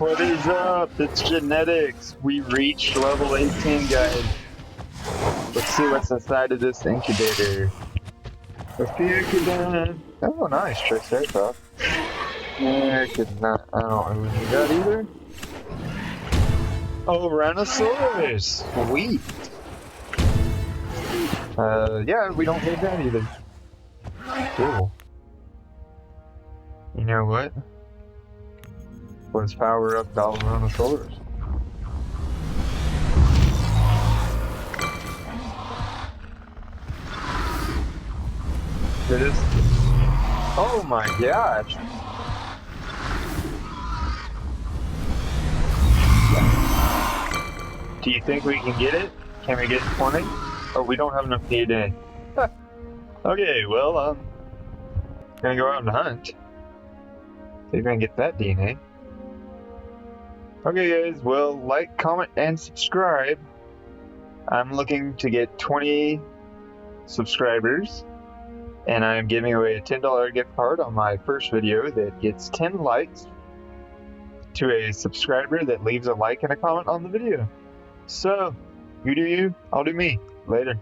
What is up? It's Genetix. We reached level 18, guys. Let's see what's inside of this incubator. Let's be incubator. Oh, nice, Triceratops. I could not. I don't know who that either. Oh, Rhinoceros. Sweet. Yeah, we don't need that either. Cool. You know what? Let's power up Rhinoceros. It is. Oh my gosh. Do you think we can get it? Can we get 20? Oh, we don't have enough DNA. Okay, well, gonna go out and hunt. See if I can get that DNA. Okay, guys, well, like, comment, and subscribe. I'm looking to get 20 subscribers, and I'm giving away a $10 gift card on my first video that gets 10 likes to a subscriber that leaves a like and a comment on the video. So, you do you, I'll do me. Later.